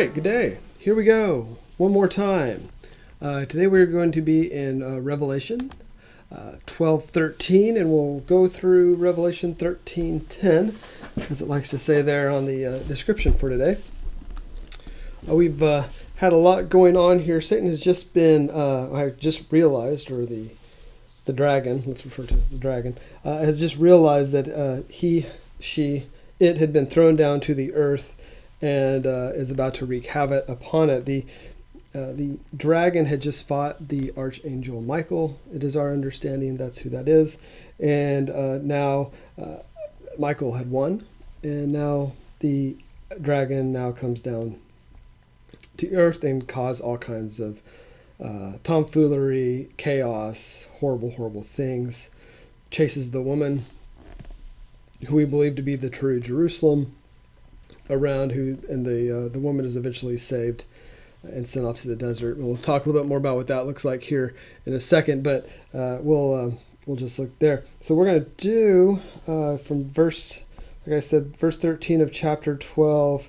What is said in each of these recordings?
right, good day. Here we go. One more time. Today we're going to be in Revelation 12:13, and we'll go through Revelation 13:10, as it likes to say there on the description for today. We've had a lot going on here. Satan has just been, I just realized, or the dragon, let's refer to it as the dragon, has just realized that it had been thrown down to the earth and is about to wreak havoc upon it. The dragon had just fought the archangel Michael. It is our understanding that's who that is. And now Michael had won, and now the dragon now comes down to earth and cause all kinds of tomfoolery, chaos, horrible things. Chases the woman who we believe to be the true Jerusalem around, and the woman is eventually saved and sent off to the desert. We'll talk a little bit more about what that looks like here in a second, but we'll just look there. So we're going to do from verse 13 of chapter 12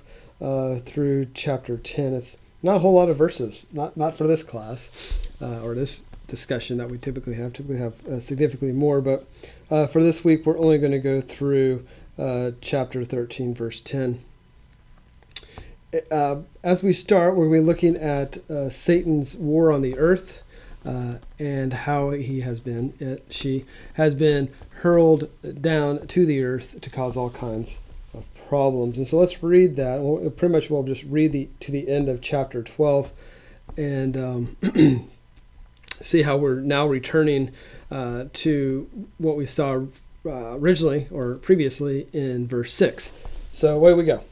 through chapter 10. It's not a whole lot of verses, not for this class or this discussion that we typically have. Significantly more, but for this week we're only going to go through chapter 13, verse 10. As we start, we're going to be looking at Satan's war on the earth and how she has been hurled down to the earth to cause all kinds of problems. And so let's read that. We'll just read to the end of chapter 12 and see how we're now returning to what we saw originally or previously in verse 6. So away we go.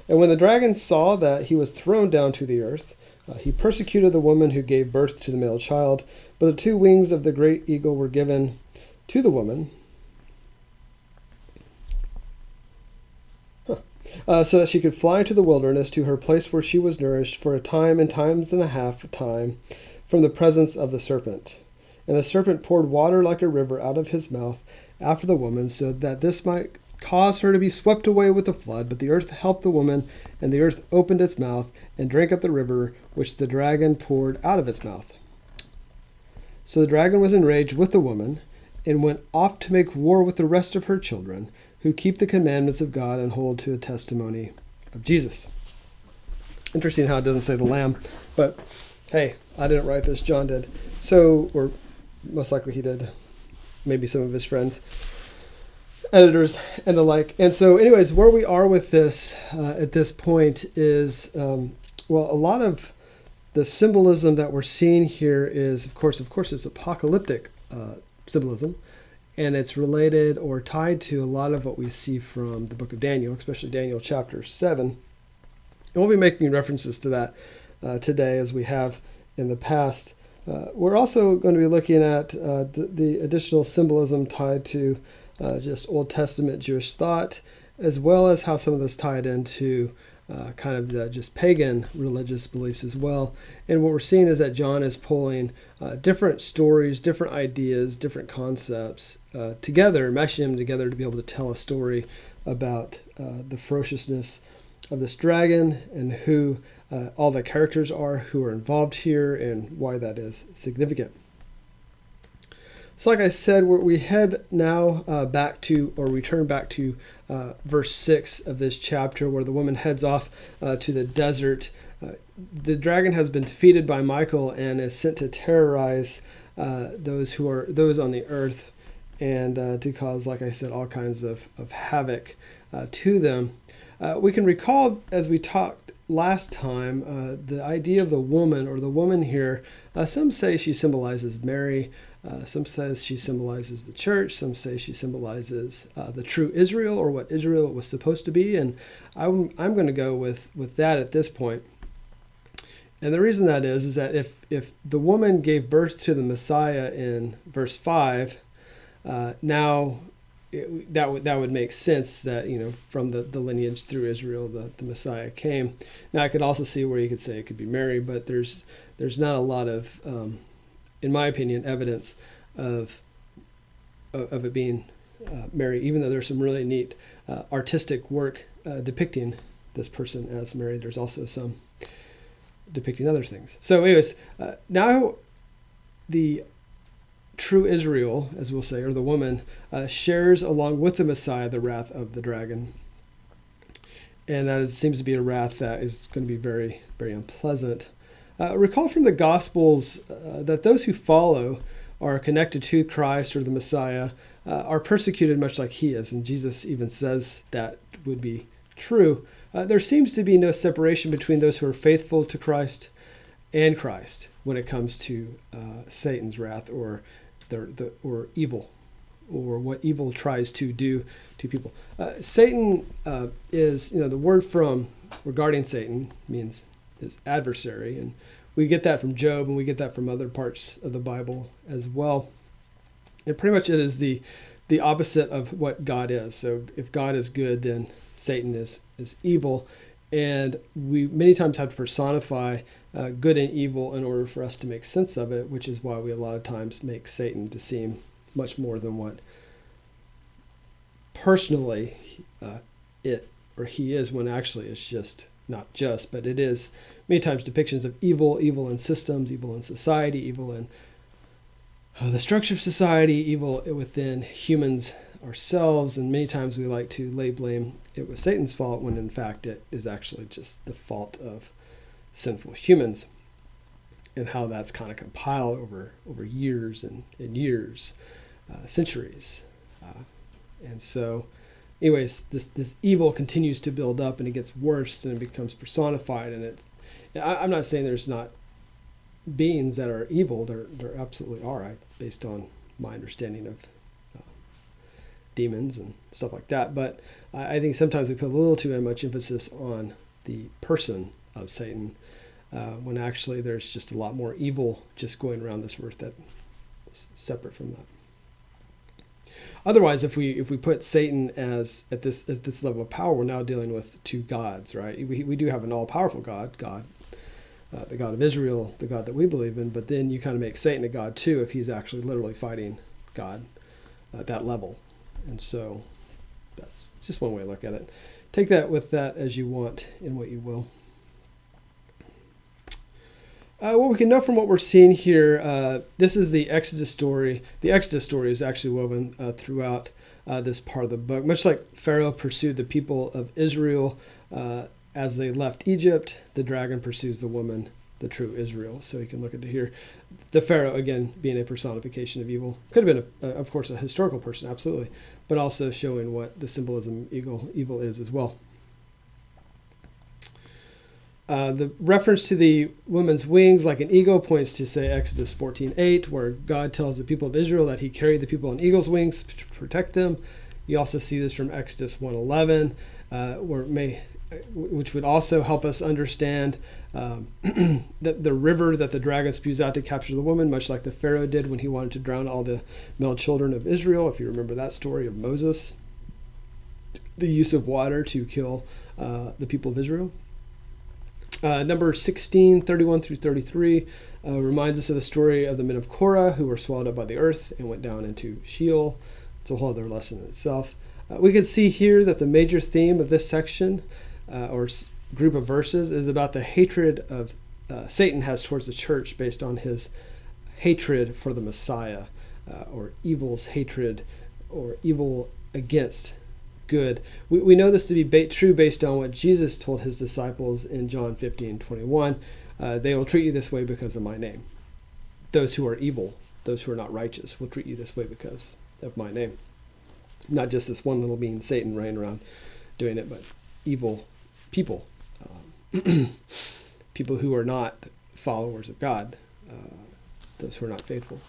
And when the dragon saw that he was thrown down to the earth, he persecuted the woman who gave birth to the male child. But the two wings of the great eagle were given to the woman, so that she could fly to the wilderness, to her place where she was nourished for a time and times and a half time from the presence of the serpent. And the serpent poured water like a river out of his mouth after the woman, so that this might cause her to be swept away with the flood. But the earth helped the woman, and the earth opened its mouth and drank up the river which the dragon poured out of its mouth. So the dragon was enraged with the woman and went off to make war with the rest of her children, who keep the commandments of God and hold to the testimony of Jesus. Interesting how it doesn't say the lamb, but hey, I didn't write this, John did. So, or most likely he did, maybe some of his friends, editors and the like. And so anyways, where we are with this at this point is, a lot of the symbolism that we're seeing here is, of course, it's apocalyptic symbolism, and it's related or tied to a lot of what we see from the book of Daniel, especially Daniel chapter 7. And we'll be making references to that today, as we have in the past. We're also going to be looking at the additional symbolism tied to just Old Testament Jewish thought, as well as how some of this tied into kind of the just pagan religious beliefs as well. And what we're seeing is that John is pulling different stories, different ideas, different concepts together, meshing them together to be able to tell a story about the ferociousness of this dragon and who all the characters are who are involved here and why that is significant. So like I said, we head now return back to verse 6 of this chapter, where the woman heads off to the desert. The dragon has been defeated by Michael and is sent to terrorize those on the earth and to cause, like I said, all kinds of havoc to them. We can recall, as we talked last time, the idea of the woman here. Some say she symbolizes Mary. Some says she symbolizes the church. Some say she symbolizes the true Israel, or what Israel was supposed to be. And I'm going to go with that at this point. And the reason that is that if the woman gave birth to the Messiah in verse 5, that would make sense that, from the lineage through Israel, the Messiah came. Now I could also see where you could say it could be Mary, but there's not a lot of in my opinion, evidence of it being Mary, even though there's some really neat artistic work depicting this person as Mary. There's also some depicting other things. So anyways, now the true Israel, as we'll say, or the woman, shares along with the Messiah the wrath of the dragon. And that seems to be a wrath that is going to be very, very unpleasant. Recall from the Gospels that those who follow are connected to Christ or the Messiah are persecuted much like he is. And Jesus even says that would be true. There seems to be no separation between those who are faithful to Christ and Christ when it comes to Satan's wrath or evil, or what evil tries to do to people. Satan is, the word from regarding Satan means his adversary, and we get that from Job, and we get that from other parts of the Bible as well. And pretty much it is the opposite of what God is. So if God is good, then Satan is evil, and we many times have to personify good and evil in order for us to make sense of it, which is why we a lot of times make Satan to seem much more than what personally he is, when actually it's just not just, but it is many times depictions of evil in systems, evil in society, evil in the structure of society, evil within humans ourselves, and many times we like to lay blame it was Satan's fault when in fact it is actually just the fault of sinful humans, and how that's kind of compiled over years and years, centuries. And so anyways, this evil continues to build up, and it gets worse, and it becomes personified. And I'm not saying there's not beings that are evil. There absolutely are, based on my understanding of demons and stuff like that. But I think sometimes we put a little too much emphasis on the person of Satan, when actually there's just a lot more evil just going around this earth that is separate from that. Otherwise, if we put Satan at this level of power, we're now dealing with two gods, right? We do have an all-powerful God, the God of Israel, the God that we believe in, but then you kind of make Satan a god too if he's actually literally fighting God at that level. And so that's just one way to look at it. Take that with that as you want and what you will. What we can know from what we're seeing here, this is the Exodus story. The Exodus story is actually woven throughout this part of the book. Much like Pharaoh pursued the people of Israel as they left Egypt, the dragon pursues the woman, the true Israel. So you can look at it here. The Pharaoh, again, being a personification of evil. Could have been, of course, a historical person, absolutely, but also showing what the symbolism evil is as well. The reference to the woman's wings like an eagle points to, say, Exodus 14:8, where God tells the people of Israel that he carried the people on eagle's wings to protect them. You also see this from Exodus 1:11, which would also help us understand that the river that the dragon spews out to capture the woman, much like the Pharaoh did when he wanted to drown all the male children of Israel, if you remember that story of Moses, the use of water to kill the people of Israel. Number 16, 31 through 33 reminds us of the story of the men of Korah who were swallowed up by the earth and went down into Sheol. It's a whole other lesson in itself. We can see here that the major theme of this section or group of verses is about the hatred of Satan has towards the church based on his hatred for the Messiah, or evil's hatred, or evil against good. We know this to be true based on what Jesus told his disciples in John 15:21. They will treat you this way because of my name. Those who are evil, those who are not righteous, will treat you this way because of my name. Not just this one little being, Satan, running around doing it, but evil people. People who are not followers of God, those who are not faithful.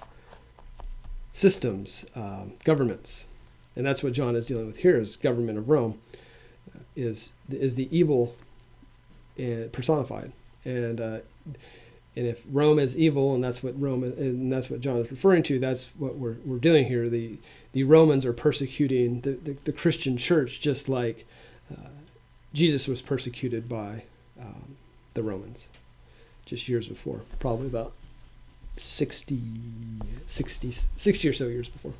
Systems, governments. And that's what John is dealing with here, is government of Rome, is the evil personified. And if Rome is evil, and that's what and that's what John is referring to, that's what we're doing here. The Romans are persecuting the Christian church, just like Jesus was persecuted by the Romans just years before, probably about 60 or so years before.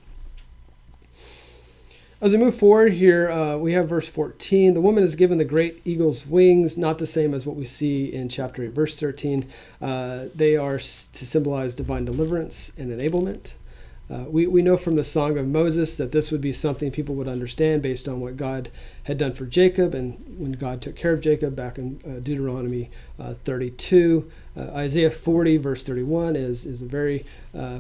As we move forward here, we have verse 14. The woman is given the great eagle's wings, not the same as what we see in chapter 8, verse 13. They are to symbolize divine deliverance and enablement. We know from the Song of Moses that this would be something people would understand based on what God had done for Jacob and when God took care of Jacob back in Deuteronomy 32. Isaiah 40, verse 31 is a very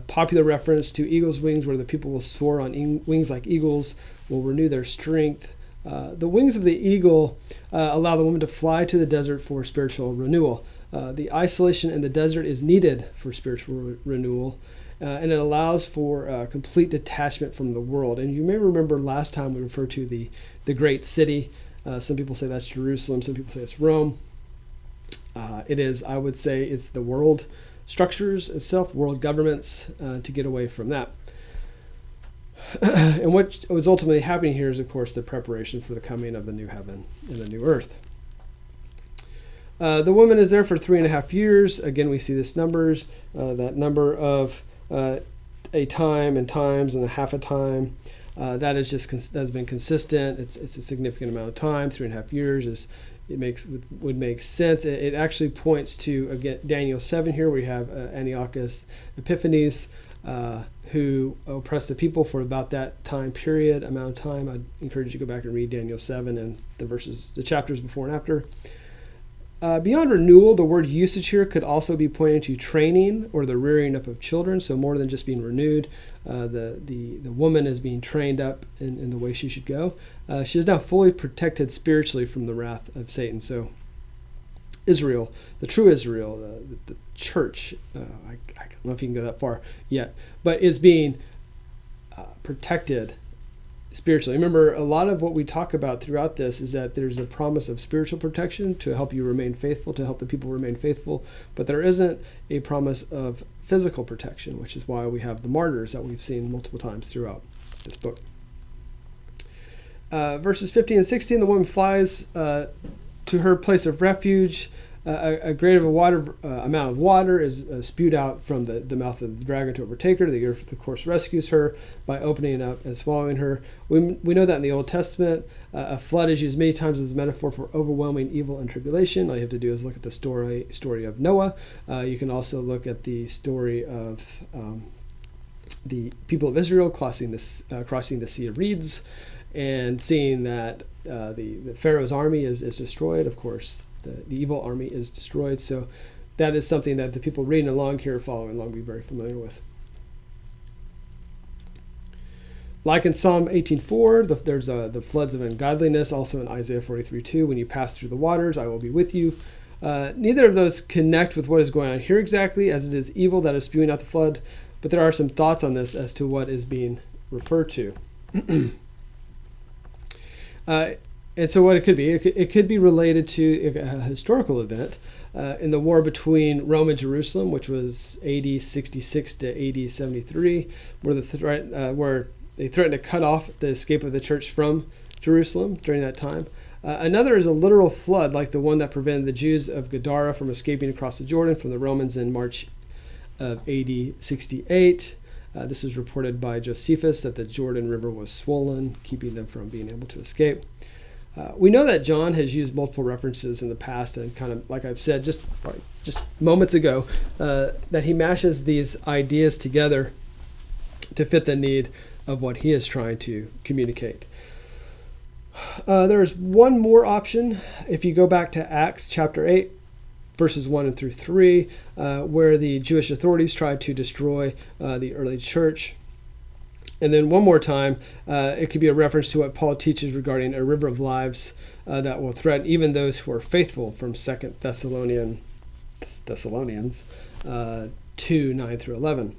popular reference to eagle's wings, where the people will soar on wings like eagles, will renew their strength. The wings of the eagle allow the woman to fly to the desert for spiritual renewal. The isolation in the desert is needed for spiritual renewal. And it allows for complete detachment from the world. And you may remember last time we referred to the great city. Some people say that's Jerusalem. Some people say it's Rome. It is, I would say, it's the world structures itself, world governments, to get away from that. And what was ultimately happening here is, of course, the preparation for the coming of the new heaven and the new earth. The woman is there for 3.5 years. Again, we see this numbers, that number of a time and times and a half a time. That is just that's been consistent. It's a significant amount of time. 3.5 years would make sense. It actually points to, again, Daniel 7 here, where you have Antiochus Epiphanes, who oppressed the people for about that amount of time. I'd encourage you to go back and read Daniel 7 and the chapters before and after. Beyond renewal, the word usage here could also be pointing to training or the rearing up of children. So more than just being renewed, the woman is being trained up in the way she should go. She is now fully protected spiritually from the wrath of Satan. So Israel, the true Israel, the church, I don't know if you can go that far yet, but is being protected spiritually. Remember, a lot of what we talk about throughout this is that there's a promise of spiritual protection to help you remain faithful, to help the people remain faithful, but there isn't a promise of physical protection, which is why we have the martyrs that we've seen multiple times throughout this book. Verses 15 and 16, the woman flies to her place of refuge. A great amount of water is spewed out from the mouth of the dragon to overtake her. The earth, of course, rescues her by opening up and swallowing her. We know that in the Old Testament, a flood is used many times as a metaphor for overwhelming evil and tribulation. All you have to do is look at the story of Noah. You can also look at the story of the people of Israel crossing the Sea of Reeds, and seeing that the Pharaoh's army is destroyed. Of course, the evil army is destroyed. So that is something that the people reading along here, following along, will be very familiar with. Like in Psalm 18:4, there's the floods of ungodliness, also in Isaiah 43:2, when you pass through the waters, I will be with you. Neither of those connect with what is going on here exactly, as it is evil that is spewing out the flood, but there are some thoughts on this as to what is being referred to. And so what it could be related to a historical event in the war between Rome and Jerusalem, which was AD 66 to AD 73, where they threatened to cut off the escape of the church from Jerusalem during that time. Another is a literal flood, like the one that prevented the Jews of Gadara from escaping across the Jordan from the Romans in March of AD 68. This is reported by Josephus, that the Jordan River was swollen, keeping them from being able to escape. We know that John has used multiple references in the past, and kind of, like I've said just moments ago, that he mashes these ideas together to fit the need of what he is trying to communicate. There's one more option. If you go back to Acts chapter 8, verses 1 and through 3, where the Jewish authorities tried to destroy the early church. And then one more time, it could be a reference to what Paul teaches regarding a river of lives that will threaten even those who are faithful, from 2 Thessalonians 2, 9 through 11.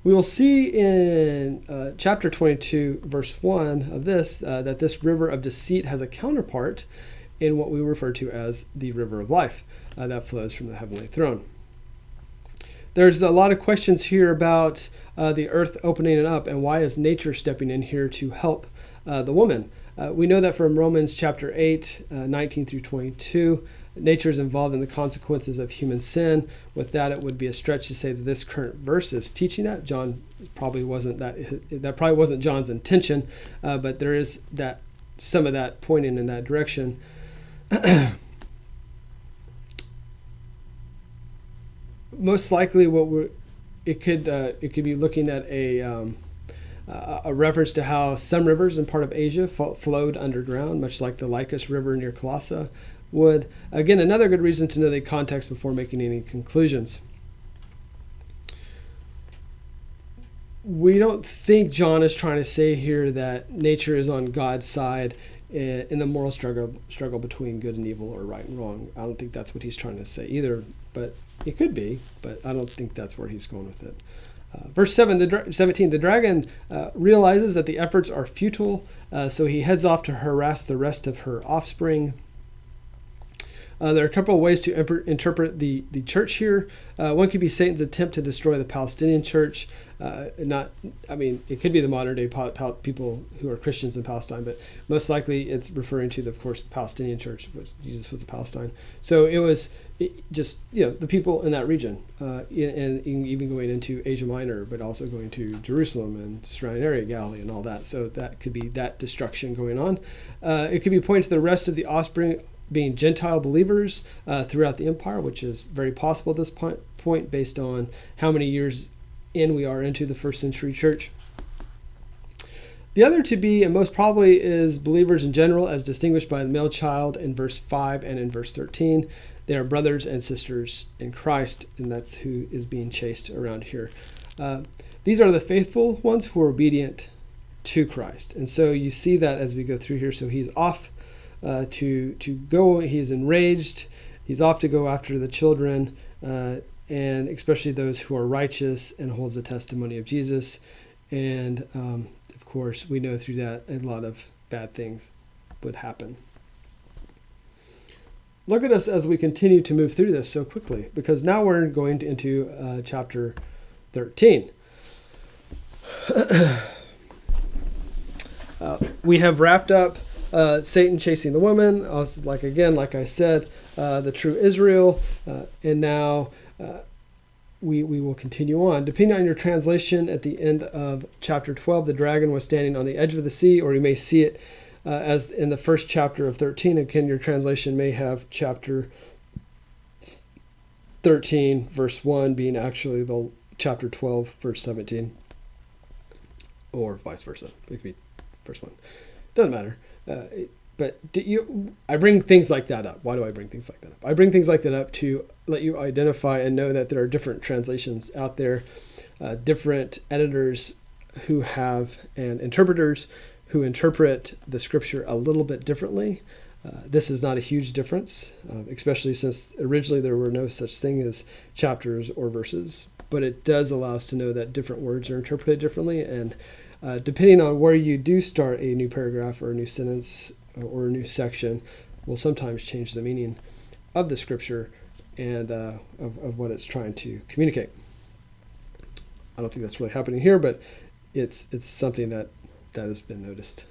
We will see in chapter 22, verse 1 of this, that this river of deceit has a counterpart in what we refer to as the river of life that flows from the heavenly throne. There's a lot of questions here about the earth opening up, and why is nature stepping in here to help the woman? We know that from Romans chapter 8, 19 through 22, nature is involved in the consequences of human sin. With that, it would be a stretch to say that this current verse is teaching that. John probably wasn't that probably wasn't John's intention, but there is that some of that pointing in that direction. Most likely, it could be looking at a reference to how some rivers in part of Asia flowed underground, much like the Lycus River near Colossae would. Again, another good reason to know the context before making any conclusions. We don't think John is trying to say here that nature is on God's side in the moral struggle between good and evil or right and wrong. I don't think that's what he's trying to say either, but it could be, but I don't think that's where he's going with it. Verse 17, the dragon realizes that the efforts are futile, so he heads off to harass the rest of her offspring. There are a couple of ways to interpret the church here. One could be Satan's attempt to destroy the Palestinian church. It could be the modern day people who are Christians in Palestine, but most likely it's referring to, of course, the Palestinian church, which Jesus was in Palestine. So it was just the people in that region, and even going into Asia Minor, but also going to Jerusalem and the surrounding area, Galilee, and all that. So that could be that destruction going on. It could be pointing to the rest of the offspring being Gentile believers throughout the empire, which is very possible at this point based on how many years in we are into the first century church. The other to be, and most probably, is believers in general, as distinguished by the male child in verse 5 and in verse 13. They are brothers and sisters in Christ, and that's who is being chased around here. These are the faithful ones who are obedient to Christ. And so you see that as we go through here. So he's off to go. He's enraged. He's off to go after the children, and especially those who are righteous and holds the testimony of Jesus. And of course, we know through that a lot of bad things would happen. Look at us as we continue to move through this so quickly, because now we're going into chapter 13. We have wrapped up Satan chasing the woman, like I said, the true Israel, and now we will continue on. Depending on your translation, at the end of chapter 12, the dragon was standing on the edge of the sea, or you may see it as in the first chapter of 13. Again, your translation may have chapter 13, verse 1 being actually the chapter 12, verse 17, or vice versa. It could be first one. Doesn't matter. But I bring things like that up. Why do I bring things like that up? I bring things like that up to let you identify and know that there are different translations out there, different editors who have, and interpreters who interpret the scripture a little bit differently. This is not a huge difference, especially since originally there were no such thing as chapters or verses, but it does allow us to know that different words are interpreted differently, and depending on where you do start a new paragraph or a new sentence or a new section will sometimes change the meaning of the scripture and of what it's trying to communicate. I don't think that's really happening here, but it's something that has been noticed.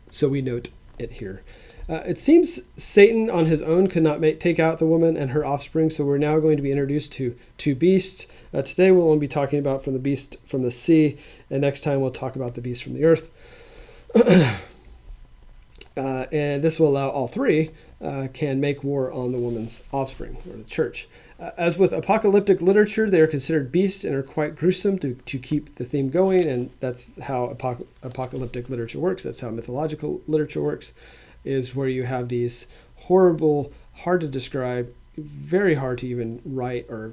So we note it here. It seems Satan on his own could not take out the woman and her offspring, so we're now going to be introduced to two beasts. Today we'll only be talking about from the beast from the sea, and next time we'll talk about the beast from the earth. And this will allow all three can make war on the woman's offspring, or the church. As with apocalyptic literature, they are considered beasts and are quite gruesome to keep the theme going, and that's how apocalyptic literature works. That's how mythological literature works, is where you have these horrible, hard to describe, very hard to even write or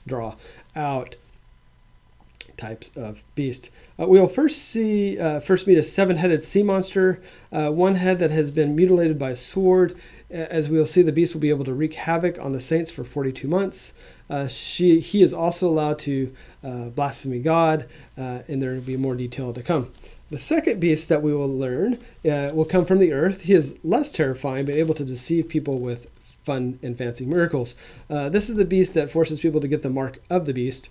draw out types of beast. We'll first meet a seven-headed sea monster, one head that has been mutilated by a sword. As we'll see, the beast will be able to wreak havoc on the saints for 42 months. He is also allowed to blaspheme God, and there will be more detail to come. The second beast that we will learn will come from the earth. He is less terrifying, but able to deceive people with fun and fancy miracles. This is the beast that forces people to get the mark of the beast.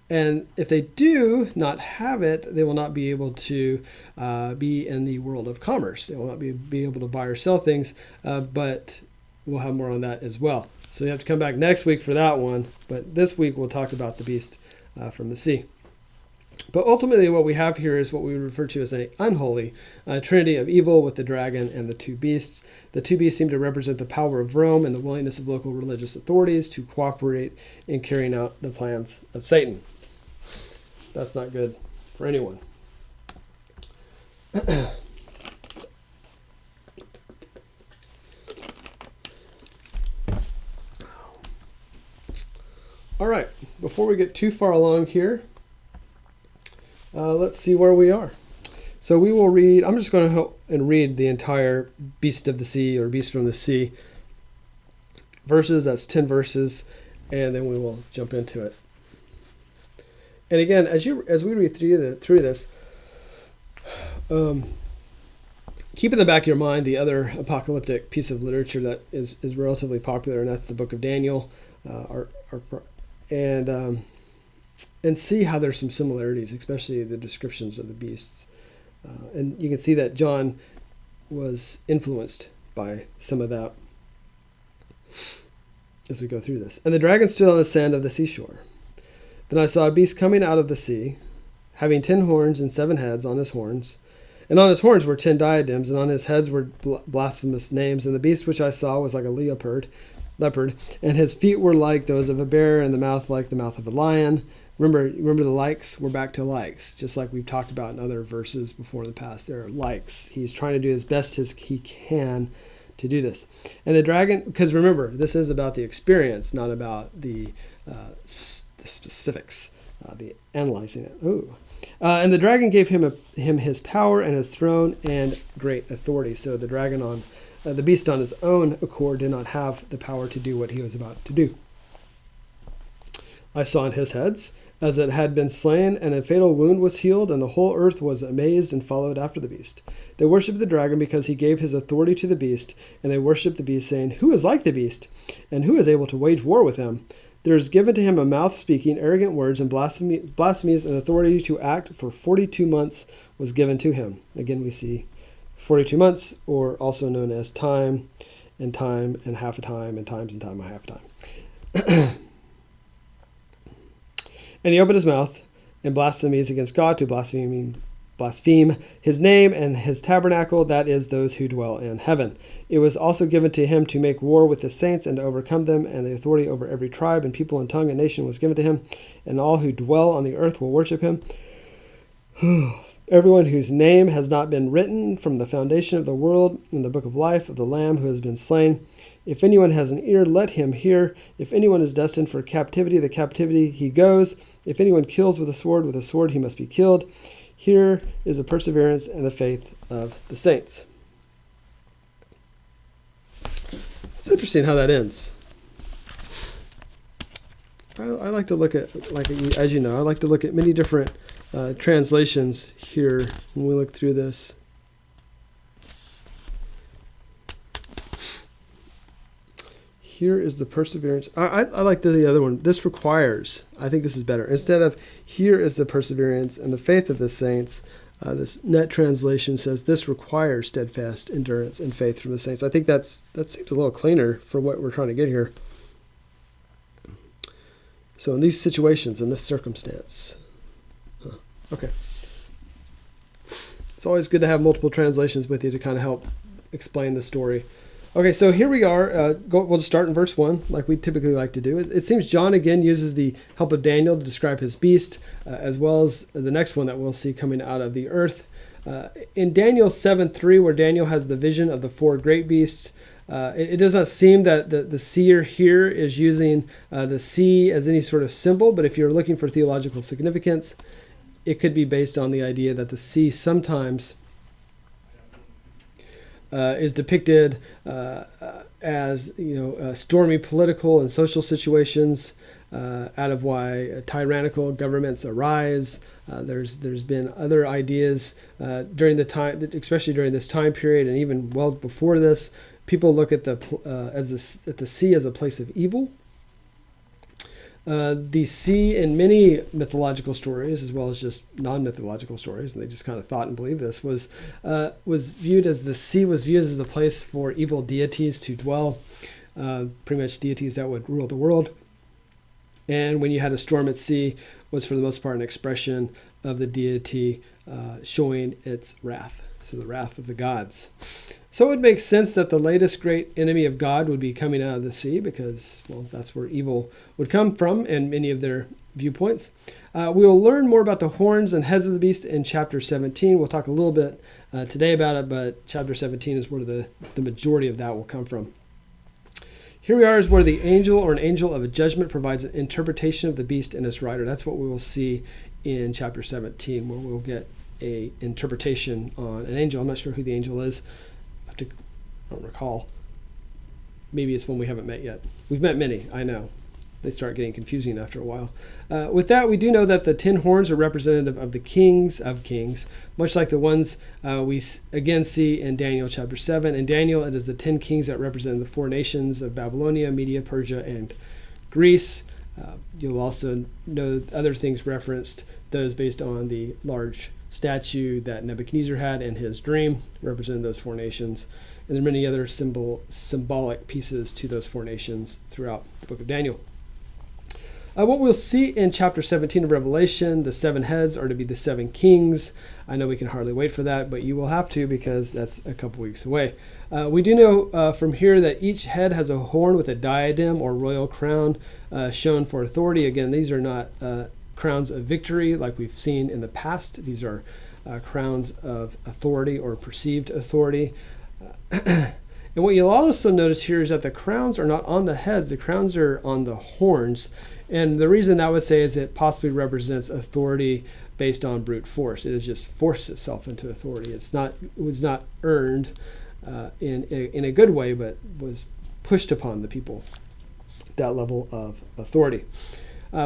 And if they do not have it, they will not be able to be in the world of commerce. They will not be able to buy or sell things. But we'll have more on that as well. So you have to come back next week for that one. But this week we'll talk about the beast from the sea. But ultimately what we have here is what we refer to as an unholy trinity of evil with the dragon and the two beasts. The two beasts seem to represent the power of Rome and the willingness of local religious authorities to cooperate in carrying out the plans of Satan. That's not good for anyone. All right, before we get too far along here, let's see where we are. So we will read, I'm just going to help and read the entire Beast of the Sea or Beast from the Sea verses. That's 10 verses, and then we will jump into it. And again, as we read through this, keep in the back of your mind the other apocalyptic piece of literature that is relatively popular, and that's the book of Daniel, and see how there's some similarities, especially the descriptions of the beasts. And you can see that John was influenced by some of that as we go through this. And the dragon stood on the sand of the seashore. Then I saw a beast coming out of the sea, having 10 horns and 7 heads on his horns. And on his horns were 10 diadems, and on his heads were blasphemous names. And the beast which I saw was like a leopard, and his feet were like those of a bear, and the mouth like the mouth of a lion. Remember the likes? We're back to likes, just like we've talked about in other verses before in the past. There are likes. He's trying to do as best as he can to do this. And the dragon, because remember, this is about the experience, not about the specifics, the analyzing it. And the dragon gave him his power and his throne and great authority. So the dragon the beast on his own accord did not have the power to do what he was about to do. I saw in his heads as it had been slain, and a fatal wound was healed, and the whole earth was amazed and followed after the beast. They worshipped the dragon because he gave his authority to the beast, and they worshipped the beast, saying, "Who is like the beast, and who is able to wage war with him?" There is given to him a mouth speaking arrogant words, and blasphemies, and authority to act for 42 months was given to him. Again, we see 42 months, or also known as time, and half a time, and times and time and half a time. And he opened his mouth in blasphemies against God to blaspheme his name and his tabernacle, that is, those who dwell in heaven. It was also given to him to make war with the saints and to overcome them, and the authority over every tribe and people and tongue and nation was given to him, and all who dwell on the earth will worship him. Everyone whose name has not been written from the foundation of the world in the book of life of the Lamb who has been slain. If anyone has an ear, let him hear. If anyone is destined for captivity, the captivity he goes. If anyone kills with a sword he must be killed. Here is the perseverance and the faith of the saints. It's interesting how that ends. I like to look at, as you know, I like to look at many different translations here when we look through this. Here is the perseverance. I like the other one. This requires. I think this is better. Instead of here is the perseverance and the faith of the saints, this net translation says this requires steadfast endurance and faith from the saints. I think that seems a little cleaner for what we're trying to get here. So in these situations, in this circumstance. Okay. It's always good to have multiple translations with you to kind of help explain the story. Okay, so here we are. We'll just start in verse 1, like we typically like to do. It seems John again uses the help of Daniel to describe his beast, as well as the next one that we'll see coming out of the earth. In Daniel 7:3, where Daniel has the vision of the 4 great beasts, it does not seem that the seer here is using the sea as any sort of symbol, but if you're looking for theological significance, it could be based on the idea that the sea sometimes is depicted as stormy political and social situations out of why tyrannical governments arise. There's been other ideas during the time, especially during this time period, and even well before this. People look at the sea as a place of evil. The sea in many mythological stories, as well as just non-mythological stories, and they just kind of thought and believed this, was viewed as a place for evil deities to dwell. pretty much deities that would rule the world. And when you had a storm at sea, was for the most part an expression of the deity showing its wrath. So the wrath of the gods. So it would make sense that the latest great enemy of God would be coming out of the sea because, well, that's where evil would come from in many of their viewpoints. We will learn more about the horns and heads of the beast in chapter 17. We'll talk a little bit today about it, but chapter 17 is where the majority of that will come from. Here we are is where the angel or an angel of a judgment provides an interpretation of the beast and its rider. That's what we will see in chapter 17, where we'll get a interpretation on an angel. I'm not sure who the angel is. I don't recall. Maybe it's one we haven't met yet. We've met many, I know. They start getting confusing after a while. With that, we do know that the 10 horns are representative of the kings of kings, much like the ones we again see in Daniel chapter 7. In Daniel, it is the 10 kings that represent the 4 nations of Babylonia, Media, Persia, and Greece. You'll also know other things referenced, those based on the large statue that Nebuchadnezzar had in his dream, representing those 4 nations. And there are many other symbolic pieces to those 4 nations throughout the book of Daniel. What we'll see in chapter 17 of Revelation, the 7 heads are to be the 7 kings. I know we can hardly wait for that, but you will have to because that's a couple weeks away. We do know from here that each head has a horn with a diadem or royal crown shown for authority. Again, these are not crowns of victory like we've seen in the past. These are crowns of authority or perceived authority. And what you'll also notice here is that the crowns are not on the heads, the crowns are on the horns. And the reason I would say is it possibly represents authority based on brute force. It has just forced itself into authority. It was not earned in a good way, but was pushed upon the people, that level of authority.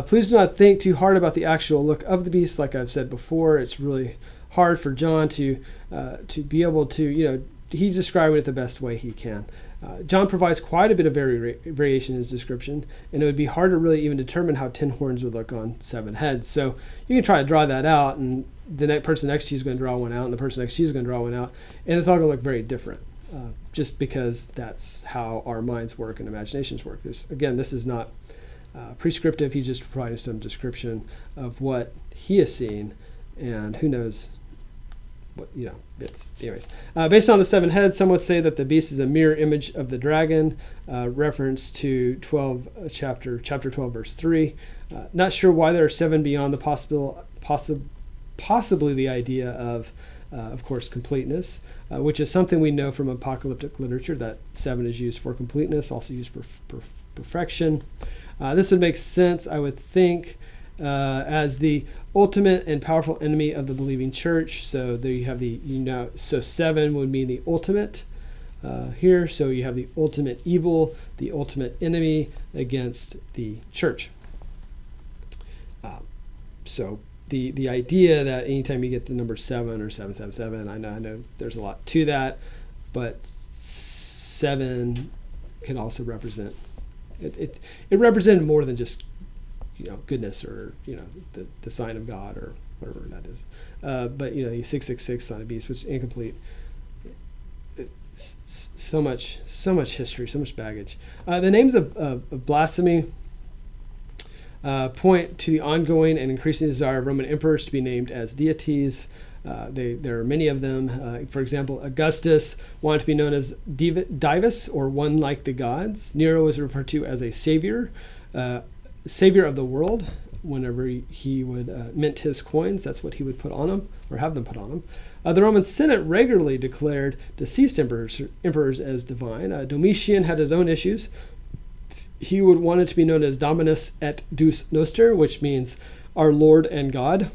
Please do not think too hard about the actual look of the beast. Like I've said before, it's really hard for John to be able to, he's describing it the best way he can. John provides quite a bit of variation in his description, and it would be hard to really even determine how 10 horns would look on 7 heads. So you can try to draw that out, and the person next to you is going to draw one out, and the person next to you is going to draw one out, and it's all going to look very different, just because that's how our minds work and imaginations work. This is not prescriptive. He's just providing some description of what he is seeing, and who knows what, bits. Anyways, based on the 7 heads, some would say that the beast is a mirror image of the dragon, reference to chapter 12, verse 3. Not sure why there are 7 beyond the possibly the idea of course, completeness, which is something we know from apocalyptic literature, that 7 is used for completeness, also used for perfection. This would make sense, I would think, as the ultimate and powerful enemy of the believing church. So there you have so 7 would mean the ultimate here. So you have the ultimate evil, the ultimate enemy against the church. So the idea that anytime you get the number 7 or 777, I know there's a lot to that, but 7 can also represent it represented more than just goodness, or the sign of God, or whatever that is. But 666 sign of beast, which is incomplete. So much history, so much baggage. The names of blasphemy point to the ongoing and increasing desire of Roman emperors to be named as deities. There are many of them. For example, Augustus wanted to be known as Divus, or one like the gods. Nero was referred to as a savior of the world. Whenever he would mint his coins, that's what he would put on them, or have them put on them. The Roman Senate regularly declared deceased emperors as divine. Domitian had his own issues. He would want it to be known as Dominus et Deus Noster, which means our Lord and God.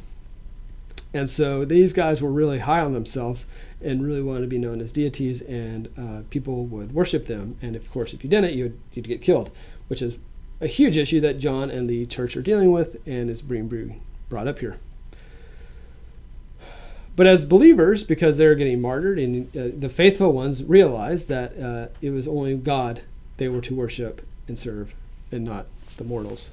And so these guys were really high on themselves and really wanted to be known as deities, and people would worship them. And of course, if you didn't, you'd get killed, which is a huge issue that John and the church are dealing with, and is being brought up here. But as believers, because they're getting martyred, and the faithful ones realized that it was only God they were to worship and serve, and not the mortals.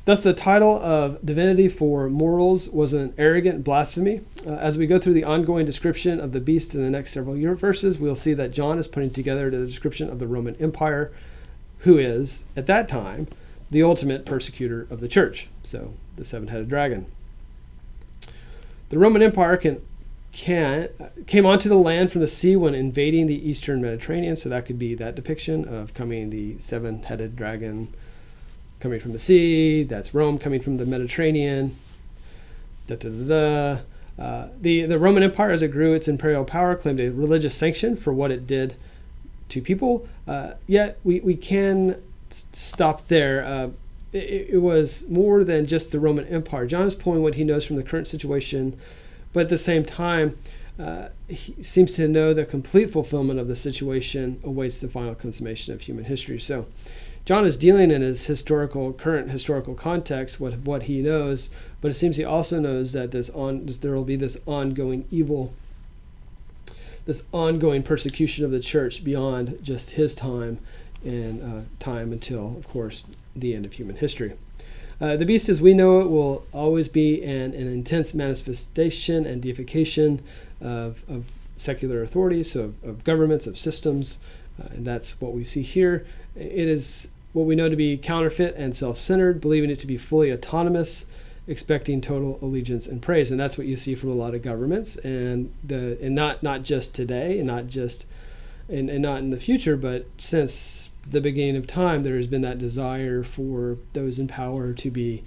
The Thus, the title of divinity for mortals was an arrogant blasphemy. As we go through the ongoing description of the beast in the next several verses, we'll see that John is putting together the description of the Roman Empire, who is, at that time, the ultimate persecutor of the church. So, the seven-headed dragon. The Roman Empire came onto the land from the sea when invading the eastern Mediterranean. So that could be that depiction of the seven-headed dragon coming from the sea. That's Rome coming from the Mediterranean. The Roman Empire, as it grew its imperial power, claimed a religious sanction for what it did to people. Yet we can stop there. It was more than just the Roman Empire. John is pulling what he knows from the current situation, but at the same time, he seems to know the complete fulfillment of the situation awaits the final consummation of human history. So John is dealing in his current historical context with what he knows, but it seems he also knows that there will be this ongoing evil, this ongoing persecution of the church beyond just his time and time until, of course, the end of human history. The beast as we know it will always be an intense manifestation and deification of secular authorities, so of governments, of systems, and that's what we see here. It is what we know to be counterfeit and self-centered, believing it to be fully autonomous, expecting total allegiance and praise. And that's what you see from a lot of governments, and not just today, and not in the future, but since the beginning of time, there has been that desire for those in power to believe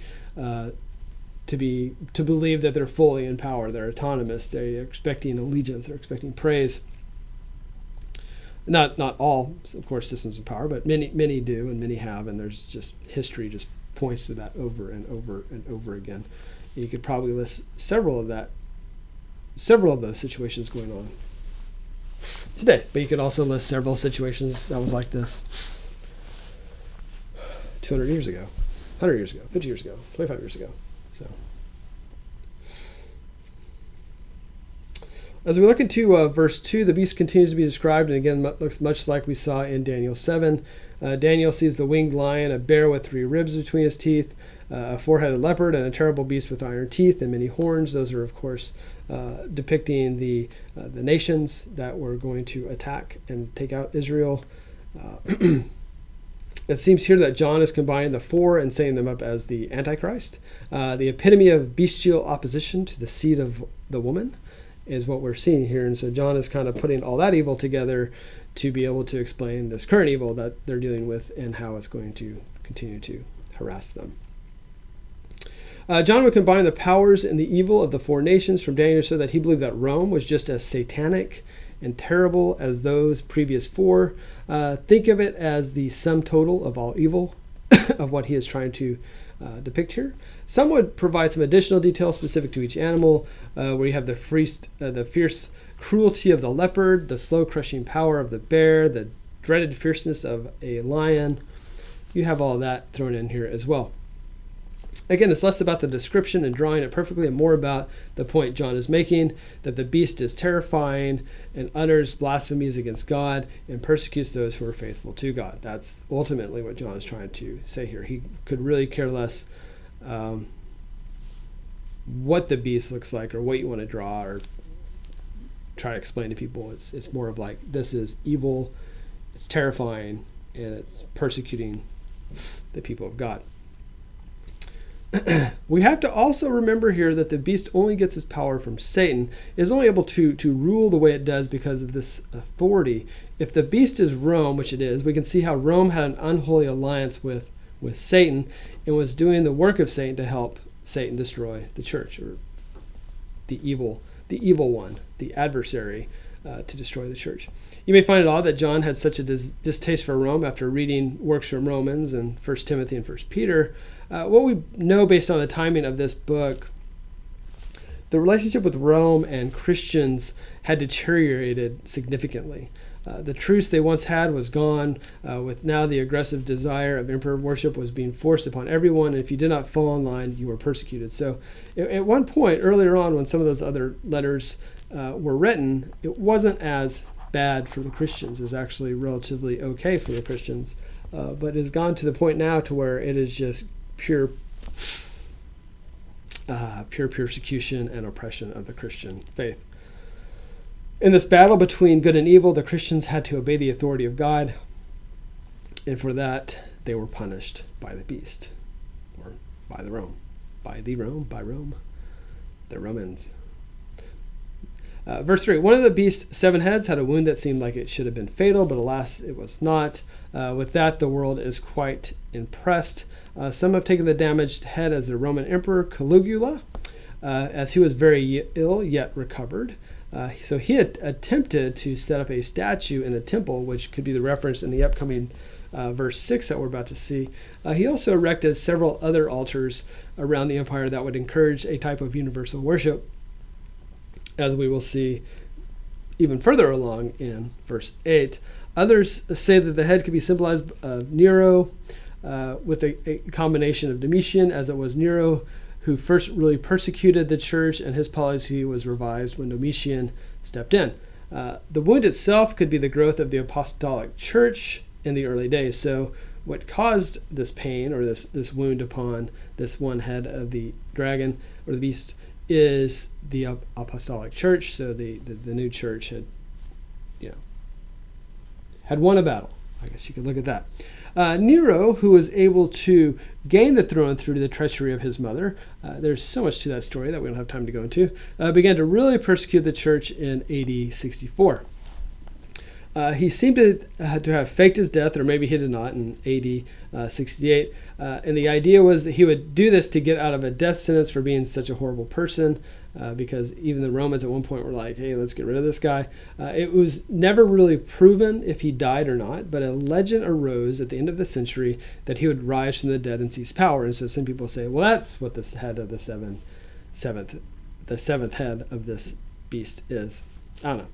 that they're fully in power, they're autonomous, they're expecting allegiance, they're expecting praise. Not all, of course, systems of power, but many do, and many have, and there's just history just points to that over and over and over again. You could probably list several of those situations going on today, but you could also list several situations that was like this 200 years ago, 100 years ago, 50 years ago, 25 years ago. So as we look into verse 2, the beast continues to be described, and again looks much like we saw in Daniel 7. Daniel sees the winged lion, a bear with 3 ribs between his teeth, a 4-headed leopard, and a terrible beast with iron teeth and many horns. Those are, of course, depicting the nations that were going to attack and take out Israel. It seems here that John is combining the 4 and setting them up as the Antichrist. The epitome of bestial opposition to the seed of the woman is what we're seeing here. And so John is kind of putting all that evil together to be able to explain this current evil that they're dealing with and how it's going to continue to harass them. John would combine the powers and the evil of the 4 nations from Daniel so that he believed that Rome was just as satanic and terrible as those previous 4. Think of it as the sum total of all evil of what he is trying to depict here. Some would provide some additional details specific to each animal, where you have the fierce cruelty of the leopard, the slow crushing power of the bear, the dreaded fierceness of a lion. You have all that thrown in here as well. Again, it's less about the description and drawing it perfectly and more about the point John is making, that the beast is terrifying and utters blasphemies against God and persecutes those who are faithful to God. That's ultimately what John is trying to say here. He could really care less what the beast looks like or what you want to draw or try to explain to people. It's more of like, this is evil, it's terrifying, and it's persecuting the people of God. We have to also remember here that the beast only gets his power from Satan. It is only able to rule the way it does because of this authority. If the beast is Rome, which it is, we can see how Rome had an unholy alliance with Satan and was doing the work of Satan to help Satan destroy the church, or the evil one, the adversary, to destroy the church. You may find it odd that John had such a distaste for Rome after reading works from Romans and 1 Timothy and 1 Peter. What we know based on the timing of this book, the relationship with Rome and Christians had deteriorated significantly. The truce they once had was gone, with now the aggressive desire of emperor worship was being forced upon everyone, and if you did not fall in line, you were persecuted. So at one point earlier on, when some of those other letters were written, it wasn't as bad for the Christians. It was actually relatively okay for the Christians, but it has gone to the point now to where it is just pure pure persecution and oppression of the Christian faith. In this battle between good and evil, the Christians had to obey the authority of God, and for that they were punished by the beast, or by Rome, the Romans. Verse 3, one of the beast's 7 heads had a wound that seemed like it should have been fatal, but alas, it was not. With that, the world is quite impressed. Some have taken the damaged head as the Roman Emperor Caligula, as he was very ill, yet recovered. So he had attempted to set up a statue in the temple, which could be the reference in the upcoming verse 6 that we're about to see. He also erected several other altars around the empire that would encourage a type of universal worship, as we will see even further along in verse 8. Others say that the head could be symbolized of Nero, with a combination of Domitian, as it was Nero who first really persecuted the church, and his policy was revised when Domitian stepped in. The wound itself could be the growth of the apostolic church in the early days. So what caused this pain, or this wound upon this one head of the dragon or the beast, is the apostolic church. So the new church had won a battle. I guess you could look at that. Nero, who was able to gain the throne through the treachery of his mother, there's so much to that story that we don't have time to go into, began to really persecute the church in AD 64. He seemed to have faked his death, or maybe he did not, in AD 68. And the idea was that he would do this to get out of a death sentence for being such a horrible person, because even the Romans at one point were like, hey, let's get rid of this guy. It was never really proven if he died or not, but a legend arose at the end of the century that he would rise from the dead and seize power. And so some people say, well, that's what this head of the seventh head of this beast is. I don't know.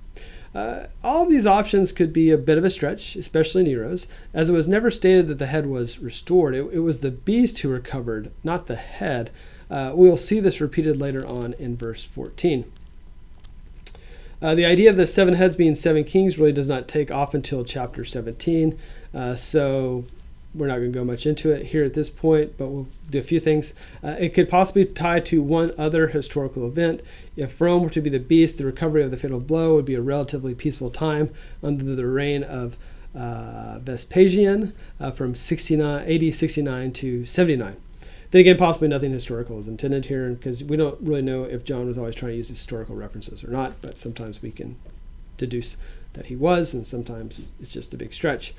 All of these options could be a bit of a stretch, especially Nero's, as it was never stated that the head was restored. It was the beast who recovered, not the head. We'll see this repeated later on in verse 14. The idea of the 7 heads being 7 kings really does not take off until chapter 17, so we're not going to go much into it here at this point, but we'll do a few things. It could possibly tie to one other historical event. If Rome were to be the beast, the recovery of the fatal blow would be a relatively peaceful time under the reign of Vespasian from AD 69 to 79. Then again, possibly nothing historical is intended here, because we don't really know if John was always trying to use historical references or not, but sometimes we can deduce that he was, and sometimes it's just a big stretch.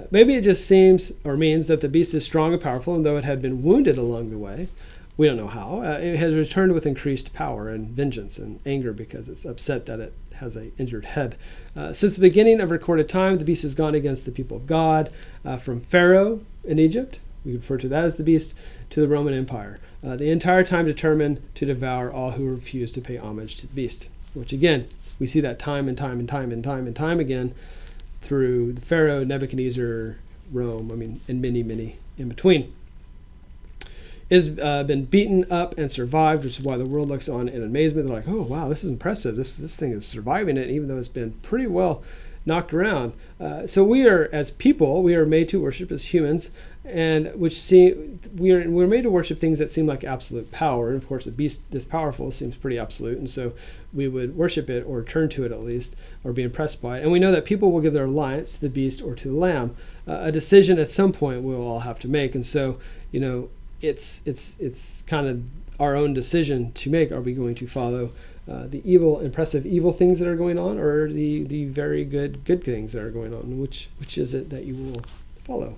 Maybe it just seems or means that the beast is strong and powerful, and though it had been wounded along the way, we don't know how, it has returned with increased power and vengeance and anger because it's upset that it has an injured head. Since the beginning of recorded time, the beast has gone against the people of God, from Pharaoh in Egypt, we refer to that as the beast, to the Roman Empire. The entire time determined to devour all who refuse to pay homage to the beast, which again, we see that time and time again through the Pharaoh, Nebuchadnezzar, Rome, and many in between. It has been beaten up and survived, which is why the world looks on in amazement. They're like, oh, wow, this is impressive. This thing is surviving it, even though it's been pretty well knocked around. So we are, as people, we are made to worship as humans, and we're made to worship things that seem like absolute power. And of course, a beast this powerful seems pretty absolute, and so we would worship it, or turn to it at least, or be impressed by it. And we know that people will give their alliance to the beast or to the lamb. A decision at some point we'll all have to make, and so it's kind of our own decision to make. Are we going to follow the impressive evil things that are going on, or the very good things that are going on? Which is it that you will follow?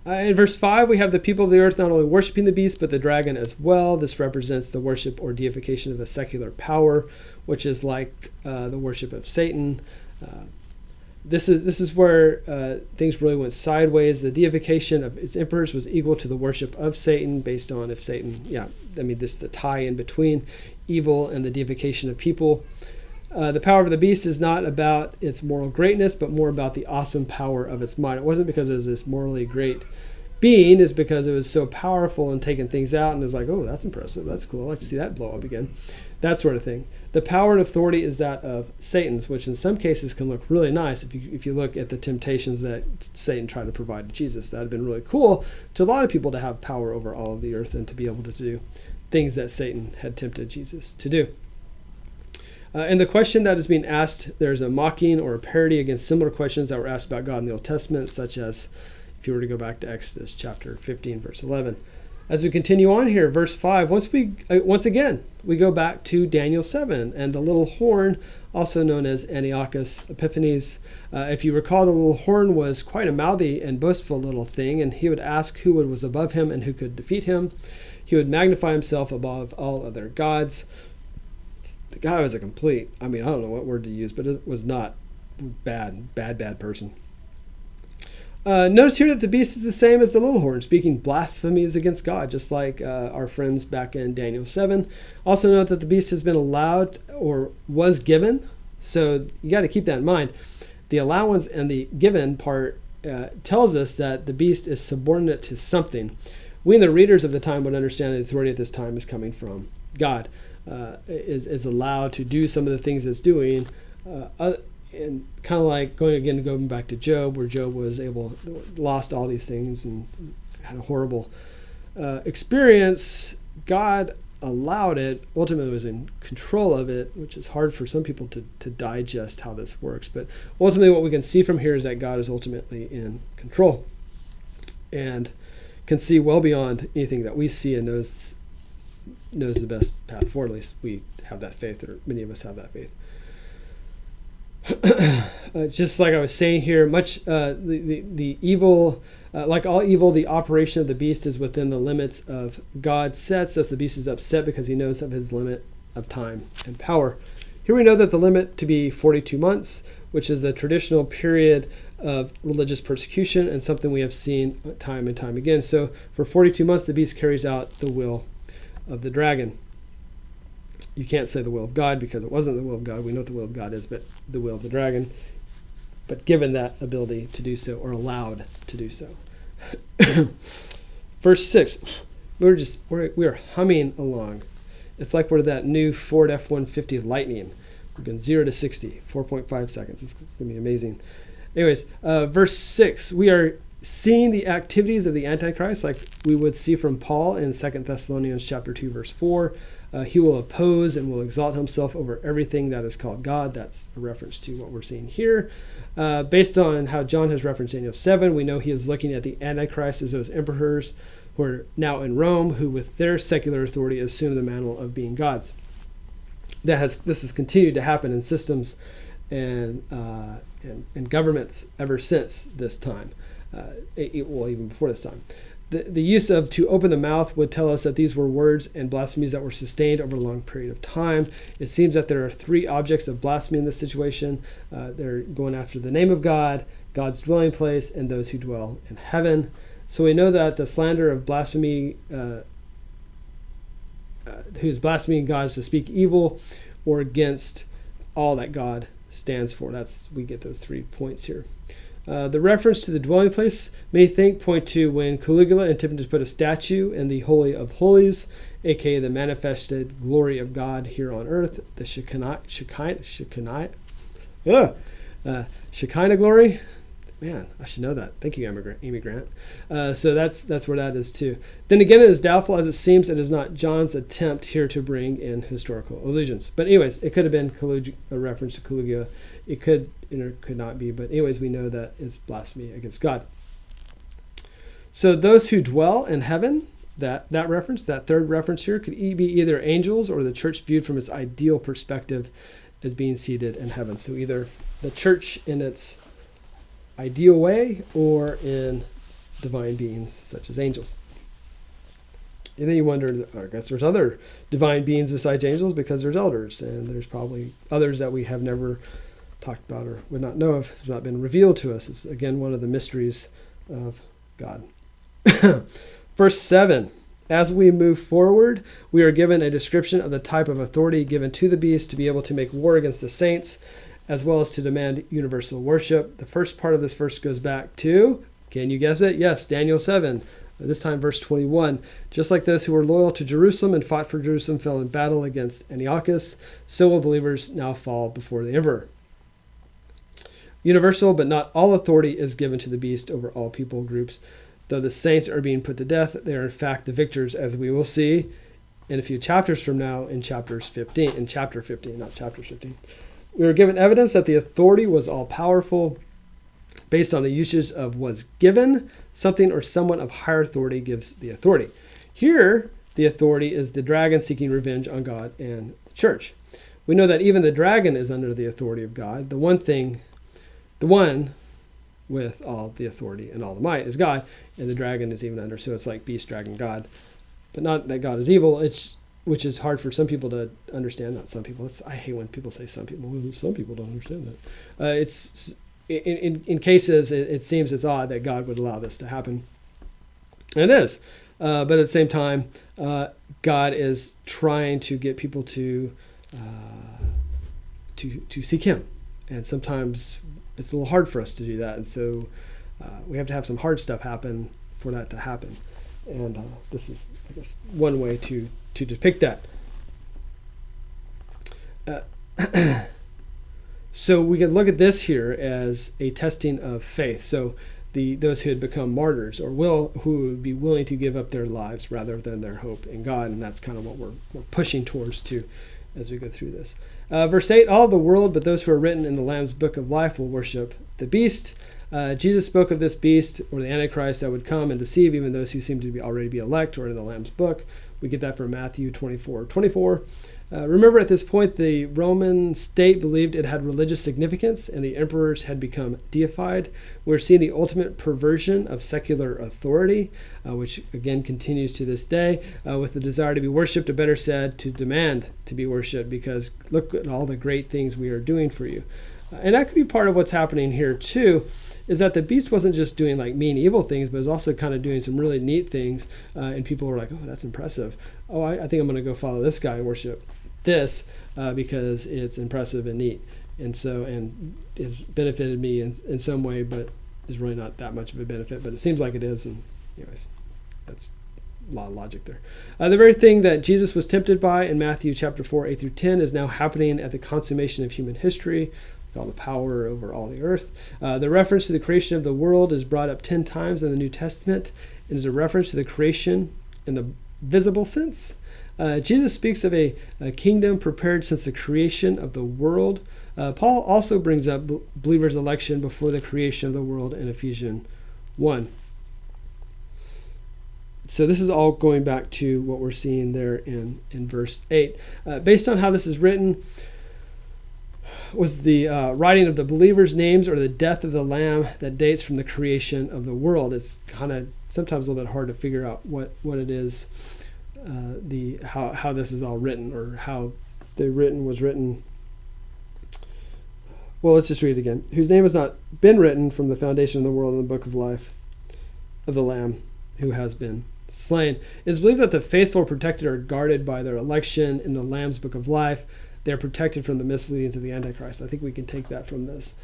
In verse 5, we have the people of the earth not only worshiping the beast, but the dragon as well. This represents the worship or deification of a secular power, which is like the worship of Satan. This is where things really went sideways. The deification of its emperors was equal to the worship of Satan, based on if Satan, the tie in between evil and the deification of people. The power of the beast is not about its moral greatness, but more about the awesome power of its might. It wasn't because it was this morally great being is because it was so powerful and taking things out, and it was like, oh, that's impressive, that's cool, I'd like to see that blow up again, that sort of thing. The power and authority is that of Satan's, which in some cases can look really nice. If you look at the temptations that Satan tried to provide to Jesus, that would have been really cool to a lot of people to have power over all of the earth and to be able to do things that Satan had tempted Jesus to do. And the question that is being asked, there's a mocking or a parody against similar questions that were asked about God in the Old Testament, such as if you were to go back to Exodus chapter 15, verse 11. As we continue on here, verse 5, once again, we go back to Daniel 7 and the little horn, also known as Antiochus Epiphanes. If you recall, the little horn was quite a mouthy and boastful little thing, and he would ask who was above him and who could defeat him. He would magnify himself above all other gods. The guy was a complete, I don't know what word to use, but it was not bad person. Notice here that the beast is the same as the little horn, speaking blasphemies against God, just like our friends back in Daniel 7. Also note that the beast has been allowed or was given, so you got to keep that in mind. The allowance and the given part tells us that the beast is subordinate to something. We, the readers of the time, would understand that the authority at this time is coming from God, is allowed to do some of the things it's doing, and kind of like going back to Job, where Job lost all these things and had a horrible experience. God allowed it, ultimately was in control of it, which is hard for some people to digest how this works. But ultimately what we can see from here is that God is ultimately in control and can see well beyond anything that we see and knows the best path forward. At least we have that faith, or many of us have that faith. Just like I was saying here, the evil, like all evil, the operation of the beast is within the limits of God's sets. Thus the beast is upset because he knows of his limit of time and power. Here we know that the limit to be 42 months, which is a traditional period of religious persecution and something we have seen time and time again. So for 42 months, the beast carries out the will of the dragon. You can't say the will of God because it wasn't the will of God. We know what the will of God is, but the will of the dragon. But given that ability to do so, or allowed to do so. Verse 6, we are humming along. It's like we're that new Ford F-150 Lightning. We're going 0 to 60, 4.5 seconds. It's going to be amazing. Anyways, verse 6, we are seeing the activities of the Antichrist like we would see from Paul in 2 Thessalonians chapter 2, verse 4. He will oppose and will exalt himself over everything that is called God. That's a reference to what we're seeing here. Based on how John has referenced Daniel 7, we know he is looking at the Antichrist as those emperors who are now in Rome, who with their secular authority assume the mantle of being gods. This has continued to happen in systems and governments ever since this time. Even before this time. The use of to open the mouth would tell us that these were words and blasphemies that were sustained over a long period of time. It seems that there are three objects of blasphemy in this situation. They're going after the name of God, God's dwelling place, and those who dwell in heaven. So we know that the slander of blasphemy, who's blaspheming God, is to speak evil or against all that God stands for. We get those 3 points here. The reference to the dwelling place may point to when Caligula attempted to put a statue in the Holy of Holies, aka the manifested glory of God here on earth, the Shekinah glory. Man, I should know that. Thank you, Amy Grant. So that's where that is too. Then again, it is doubtful as it seems it is not John's attempt here to bring in historical allusions. But anyways, it could have been a reference to Caligula. It could could not be. But anyways, we know that it's blasphemy against God. So those who dwell in heaven, that reference, that third reference here, could be either angels or the church viewed from its ideal perspective as being seated in heaven. So either the church in its ideal way or in divine beings such as angels. And then you wonder, I guess there's other divine beings besides angels because there's elders, and there's probably others that we have never talked about or would not know of, has not been revealed to us. It's again one of the mysteries of God. Verse 7, as we move forward, we are given a description of the type of authority given to the beast to be able to make war against the saints, as well as to demand universal worship. The first part of this verse goes back to Can you guess it? Yes, Daniel 7. This time verse 21. Just like those who were loyal to Jerusalem and fought for Jerusalem fell in battle against Antiochus, so will believers now fall before the emperor. Universal, but not all authority is given to the beast over all people groups. Though the saints are being put to death, they are in fact the victors, as we will see in a few chapters from now in chapter 15. We were given evidence that the authority was all powerful based on the usage of was given. Something or someone of higher authority gives the authority. Here, the authority is the dragon seeking revenge on God and the church. We know that even the dragon is under the authority of God. The one with all the authority and all the might is God, and the dragon is even under. So it's like beast, dragon, God. But not that God is evil, which is hard for some people to understand. Not some people. I hate when people say some people. Well, some people don't understand that. It's in cases, it seems it's odd that God would allow this to happen. And it is. But at the same time, God is trying to get people to seek him. And sometimes it's a little hard for us to do that. And so we have to have some hard stuff happen for that to happen. And this is, I guess, one way to depict that. So we can look at this here as a testing of faith. So those who had become martyrs or who would be willing to give up their lives rather than their hope in God. And that's kind of what we're pushing towards too as we go through this. Verse 8, all the world, but those who are written in the Lamb's book of life will worship the beast. Jesus spoke of this beast or the Antichrist that would come and deceive even those who seem to already be elect or in the Lamb's book. We get that from Matthew 24:24. Remember, at this point, the Roman state believed it had religious significance and the emperors had become deified. We're seeing the ultimate perversion of secular authority, which again continues to this day, with the desire to be worshipped, or better said, to demand to be worshipped, because look at all the great things we are doing for you. And that could be part of what's happening here too, is that the beast wasn't just doing like mean, evil things, but was also kind of doing some really neat things. And people were like, oh, that's impressive. Oh, I think I'm going to go follow this guy and worship this because it's impressive and neat. And it's benefited me in some way, but is really not that much of a benefit, but it seems like it is. And anyways, that's a lot of logic there. The very thing that Jesus was tempted by in Matthew chapter 4, 8 through 10 is now happening at the consummation of human history. All the power over all the earth. The reference to the creation of the world is brought up 10 times in the New Testament. It is a reference to the creation in the visible sense. Jesus speaks of a kingdom prepared since the creation of the world. Paul also brings up believers' election before the creation of the world in Ephesians 1. So this is all going back to what we're seeing there in verse 8. Based on how this is written, was the writing of the believers' names or the death of the Lamb that dates from the creation of the world. It's kind of sometimes a little bit hard to figure out what it is, how this is all written or how the was written. Well, let's just read it again. Whose name has not been written from the foundation of the world in the book of life of the Lamb who has been slain. It is believed that the faithful protected are guarded by their election in the Lamb's book of life. They're protected from the misleadings of the Antichrist. I think we can take that from this.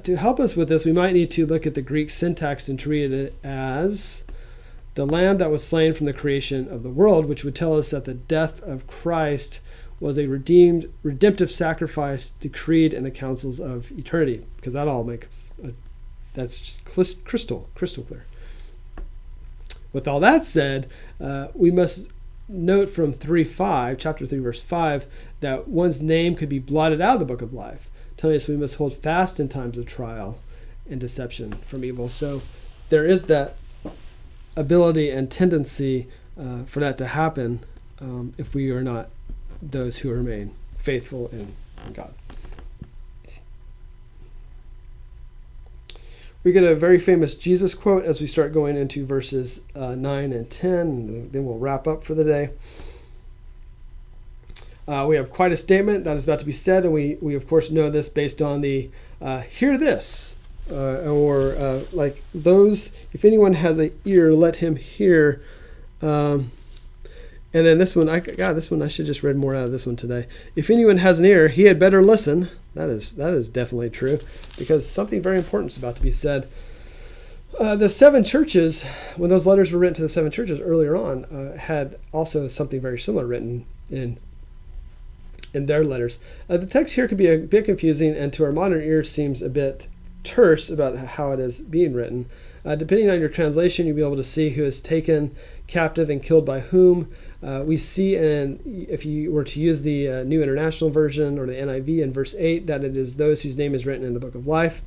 To help us with this, we might need to look at the Greek syntax and treat it as the Lamb that was slain from the creation of the world, which would tell us that the death of Christ was a redemptive sacrifice decreed in the councils of eternity, because that all makes that's just crystal clear. With all that said, we must note from chapter 3, verse 5, that one's name could be blotted out of the book of life, telling us we must hold fast in times of trial and deception from evil. So there is that ability and tendency for that to happen if we are not those who remain faithful in God. We get a very famous Jesus quote as we start going into verses 9 and 10, and then we'll wrap up for the day. We have quite a statement that is about to be said, and we of course know this based on the hear this, or like those, if anyone has an ear, let him hear. And then this one, I should just read more out of this one today. If anyone has an ear, he had better listen. That is definitely true, because something very important is about to be said. The seven churches, when those letters were written to the seven churches earlier on, had also something very similar written in their letters. The text here could be a bit confusing, and to our modern ears seems a bit terse about how it is being written. Depending on your translation, you'll be able to see who is taken captive and killed by whom. We see, if you were to use the New International Version or the NIV in verse 8, that it is those whose name is written in the book of life.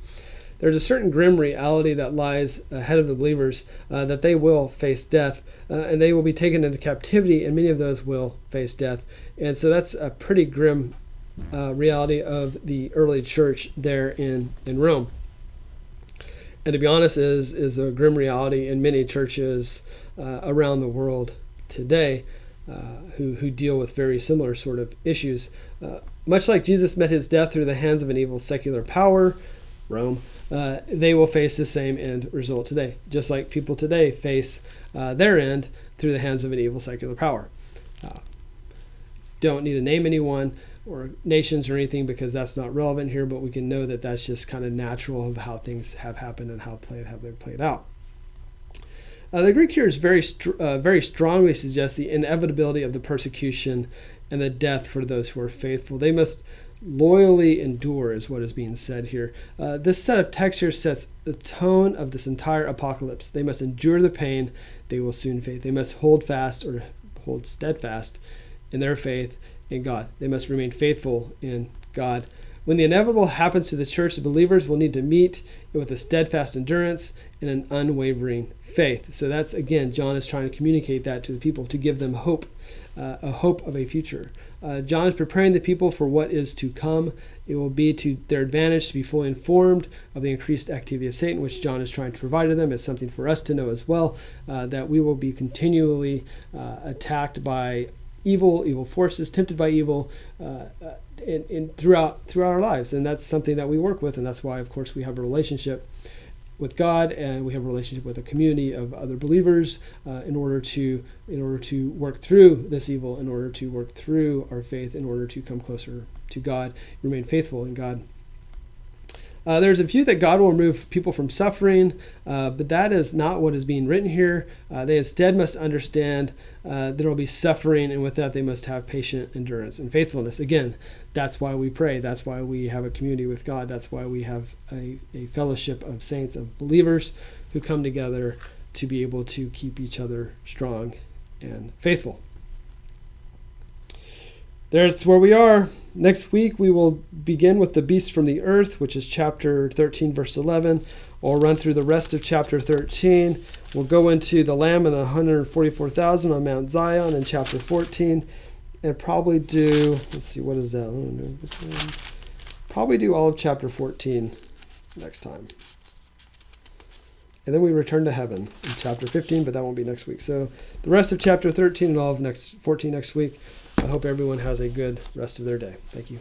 There's a certain grim reality that lies ahead of the believers, that they will face death, and they will be taken into captivity, and many of those will face death. And so that's a pretty grim reality of the early church there in Rome. And to be honest, is a grim reality in many churches around the world today who deal with very similar sort of issues. Much like Jesus met his death through the hands of an evil secular power, Rome, they will face the same end result today, just like people today face their end through the hands of an evil secular power. Don't need to name anyone or nations or anything because that's not relevant here, but we can know that that's just kind of natural of how things have happened and how they've played out. The Greek here is very strongly suggests the inevitability of the persecution and the death for those who are faithful. They must loyally endure is what is being said here. This set of text here sets the tone of this entire apocalypse. They must endure the pain. They will soon faith. They must hold fast or hold steadfast in their faith in God. They must remain faithful in God. When the inevitable happens to the church, the believers will need to meet it with a steadfast endurance and an unwavering faith. So that's, again, John is trying to communicate that to the people, to give them hope, a hope of a future. John is preparing the people for what is to come. It will be to their advantage to be fully informed of the increased activity of Satan, which John is trying to provide to them. It's something for us to know as well, that we will be continually attacked by evil forces, tempted by evil throughout our lives. And that's something that we work with, and that's why, of course, we have a relationship with God, and we have a relationship with a community of other believers in order to work through this evil, in order to work through our faith, in order to come closer to God, remain faithful in God. There's a view that God will remove people from suffering, but that is not what is being written here. They instead must understand there will be suffering, and with that they must have patient endurance and faithfulness. Again, that's why we pray. That's why we have a community with God. That's why we have a fellowship of saints, of believers who come together to be able to keep each other strong and faithful. That's where we are. Next week, we will begin with the beast from the earth, which is chapter 13, verse 11. We'll run through the rest of chapter 13. We'll go into the Lamb and the 144,000 on Mount Zion in chapter 14, and probably do, let's see, what is that? Probably do all of chapter 14 next time. And then we return to heaven in chapter 15, but that won't be next week. So the rest of chapter 13 and all of 14 next week. I hope everyone has a good rest of their day. Thank you.